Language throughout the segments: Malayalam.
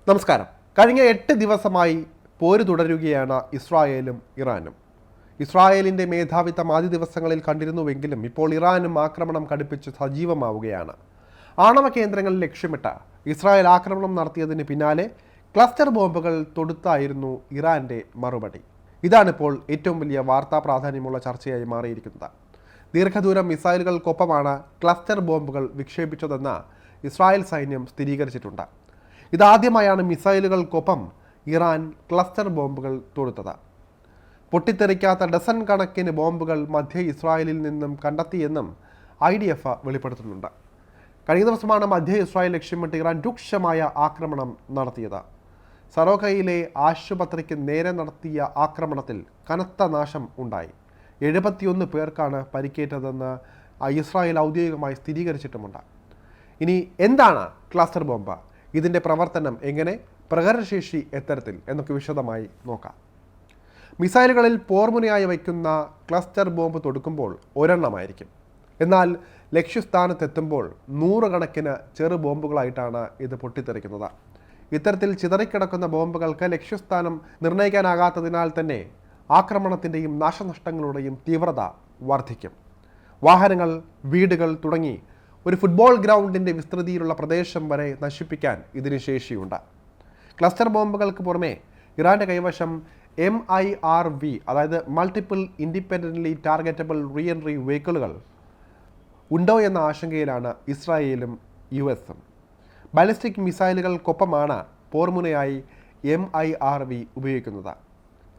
നമസ്കാരം. കഴിഞ്ഞ 8 ദിവസമായി പോര് തുടരുകയാണ് ഇസ്രായേലും ഇറാനും. ഇസ്രായേലിൻ്റെ മേധാവിത്വം ആദ്യ ദിവസങ്ങളിൽ കണ്ടിരുന്നുവെങ്കിലും ഇപ്പോൾ ഇറാനും ആക്രമണം കടുപ്പിച്ച് സജീവമാവുകയാണ്. ആണവ കേന്ദ്രങ്ങളിൽ ലക്ഷ്യമിട്ട് ഇസ്രായേൽ ആക്രമണം നടത്തിയതിന് പിന്നാലെ ക്ലസ്റ്റർ ബോംബുകൾ തൊടുത്തായിരുന്നു ഇറാൻ്റെ മറുപടി. ഇതാണിപ്പോൾ ഏറ്റവും വലിയ വാർത്താ പ്രാധാന്യമുള്ള ചർച്ചയായി മാറിയിരിക്കുന്നത്. ദീർഘദൂരം മിസൈലുകൾക്കൊപ്പമാണ് ക്ലസ്റ്റർ ബോംബുകൾ വിക്ഷേപിച്ചതെന്ന് ഇസ്രായേൽ സൈന്യം സ്ഥിരീകരിച്ചിട്ടുണ്ട്. ഇതാദ്യമായാണ് മിസൈലുകൾക്കൊപ്പം ഇറാൻ ക്ലസ്റ്റർ ബോംബുകൾ തൊടുത്തത്. പൊട്ടിത്തെറിക്കാത്ത ഡസൻ കണക്കിന് ബോംബുകൾ മധ്യ ഇസ്രായേലിൽ നിന്നും കണ്ടെത്തിയെന്നും IDF വെളിപ്പെടുത്തുന്നുണ്ട്. കഴിഞ്ഞ ദിവസമാണ് മധ്യ ഇസ്രായേൽ ലക്ഷ്യമിട്ട് ഇറാൻ രൂക്ഷമായ ആക്രമണം നടത്തിയത്. സറോഖയിലെ ആശുപത്രിക്ക് നേരെ നടത്തിയ ആക്രമണത്തിൽ കനത്ത നാശം ഉണ്ടായി. 71 പേർക്കാണ് പരിക്കേറ്റതെന്ന് ഇസ്രായേൽ ഔദ്യോഗികമായി സ്ഥിരീകരിച്ചിട്ടുമുണ്ട്. ഇനി എന്താണ് ക്ലസ്റ്റർ ബോംബ്, ഇതിൻ്റെ പ്രവർത്തനം എങ്ങനെ, പ്രഹരശേഷി എത്തരത്തിൽ എന്നൊക്കെ വിശദമായി നോക്കാം. മിസൈലുകളിൽ പോർമുനയായി വയ്ക്കുന്ന ക്ലസ്റ്റർ ബോംബ് തൊടുക്കുമ്പോൾ ഒരെണ്ണമായിരിക്കും. എന്നാൽ ലക്ഷ്യസ്ഥാനത്തെത്തുമ്പോൾ 100 കണക്കിന് ചെറു ബോംബുകളായിട്ടാണ് ഇത് പൊട്ടിത്തെറിക്കുന്നത്. ഇത്തരത്തിൽ ചിതറിക്കിടക്കുന്ന ബോംബുകൾക്ക് ലക്ഷ്യസ്ഥാനം നിർണ്ണയിക്കാനാകാത്തതിനാൽ തന്നെ ആക്രമണത്തിൻ്റെയും നാശനഷ്ടങ്ങളുടെയും തീവ്രത വർദ്ധിക്കും. വാഹനങ്ങൾ, വീടുകൾ തുടങ്ങി ഒരു ഫുട്ബോൾ ഗ്രൗണ്ടിൻ്റെ വിസ്തൃതിയിലുള്ള പ്രദേശം വരെ നശിപ്പിക്കാൻ ഇതിന് ശേഷിയുണ്ട്. ക്ലസ്റ്റർ ബോംബുകൾക്ക് പുറമെ ഇറാൻ്റെ കൈവശം MIRV, അതായത് multiple independently targetable re entry വെഹിക്കിളുകൾ ഉണ്ടോ എന്ന ആശങ്കയിലാണ് ഇസ്രായേലും US-ഉം. ബാലിസ്റ്റിക് മിസൈലുകൾക്കൊപ്പമാണ് പോർമുനയായി MIRV ഉപയോഗിക്കുന്നത്.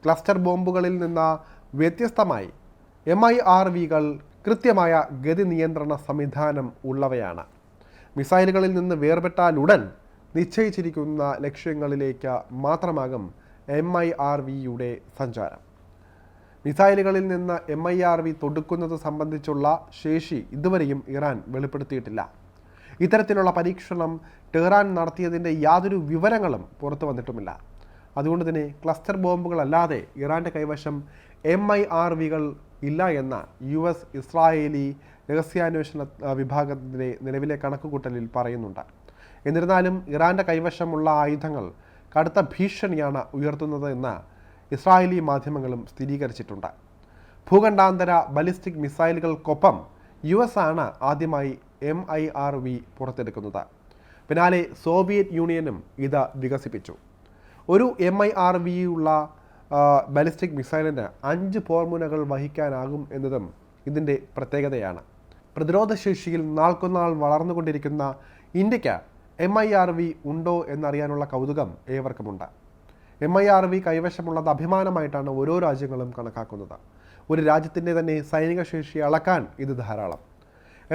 ക്ലസ്റ്റർ ബോംബുകളിൽ നിന്ന് വ്യത്യസ്തമായി MIRV-കൾ കൃത്യമായ ഗതി നിയന്ത്രണ സംവിധാനം ഉള്ളവയാണ്. മിസൈലുകളിൽ നിന്ന് വേർപെട്ടാലുടൻ നിശ്ചയിച്ചിരിക്കുന്ന ലക്ഷ്യങ്ങളിലേക്ക് മാത്രമാകും MIRV-യുടെ സഞ്ചാരം. മിസൈലുകളിൽ നിന്ന് MIRV തൊടുക്കുന്നത് സംബന്ധിച്ചുള്ള ശേഷി ഇതുവരെയും ഇറാൻ വെളിപ്പെടുത്തിയിട്ടില്ല. ഇത്തരത്തിലുള്ള പരീക്ഷണം ടെഹ്റാൻ നടത്തിയതിൻ്റെ യാതൊരു വിവരങ്ങളും പുറത്തു വന്നിട്ടുമില്ല. അതുകൊണ്ട് തന്നെ ക്ലസ്റ്റർ ബോംബുകളല്ലാതെ ഇറാൻ്റെ കൈവശം MIRV-കൾ ഇല്ല എന്ന US ഇസ്രായേലി രഹസ്യാന്വേഷണ വിഭാഗത്തിൻ്റെ നിലവിലെ കണക്കുകൂട്ടലിൽ പറയുന്നുണ്ട്. എന്നിരുന്നാലും ഇറാൻ്റെ കൈവശമുള്ള ആയുധങ്ങൾ കടുത്ത ഭീഷണിയാണ് ഉയർത്തുന്നത് എന്ന് ഇസ്രായേലി മാധ്യമങ്ങളും സ്ഥിരീകരിച്ചിട്ടുണ്ട്. ഭൂഖണ്ഡാന്തര ബലിസ്റ്റിക് മിസൈലുകൾക്കൊപ്പം US ആണ് ആദ്യമായി MIRV പുറത്തെടുക്കുന്നത്. പിന്നാലെ സോവിയറ്റ് യൂണിയനും ഇത് വികസിപ്പിച്ചു. ഒരു MIRV-യുള്ള ബാലിസ്റ്റിക് മിസൈലിന് 5 പോർമുനകൾ വഹിക്കാനാകും എന്നതും ഇതിൻ്റെ പ്രത്യേകതയാണ്. പ്രതിരോധശേഷിയിൽ നാൾക്കുനാൾ വളർന്നുകൊണ്ടിരിക്കുന്ന ഇന്ത്യക്ക് MIRV ഉണ്ടോ എന്നറിയാനുള്ള കൗതുകം ഏവർക്കുമുണ്ട്. MIRV കൈവശമുള്ളത് അഭിമാനമായിട്ടാണ് ഓരോ രാജ്യങ്ങളും കണക്കാക്കുന്നത്. ഒരു രാജ്യത്തിൻ്റെ തന്നെ സൈനിക ശേഷി അളക്കാൻ ഇത് ധാരാളം.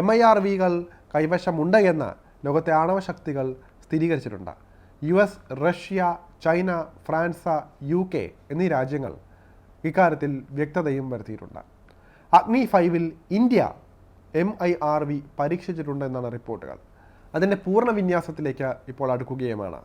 MIRV-കൾ കൈവശമുണ്ട് എന്ന് ലോകത്തെ ആണവശക്തികൾ സ്ഥിരീകരിച്ചിട്ടുണ്ട്. US, Russia, China, France, UK എന്നീ രാജ്യങ്ങൾ ഇക്കാര്യത്തിൽ വ്യക്തതയും വരുത്തിയിട്ടുണ്ട്. അഗ്നി 5-ൽ ഇന്ത്യ MIRV പരീക്ഷിച്ചിട്ടുണ്ട് എന്നാണ് റിപ്പോർട്ടുകൾ. അതിൻ്റെ പൂർണ്ണ വിന്യാസത്തിലേക്ക് ഇപ്പോൾ അടുക്കുകയുമാണ്.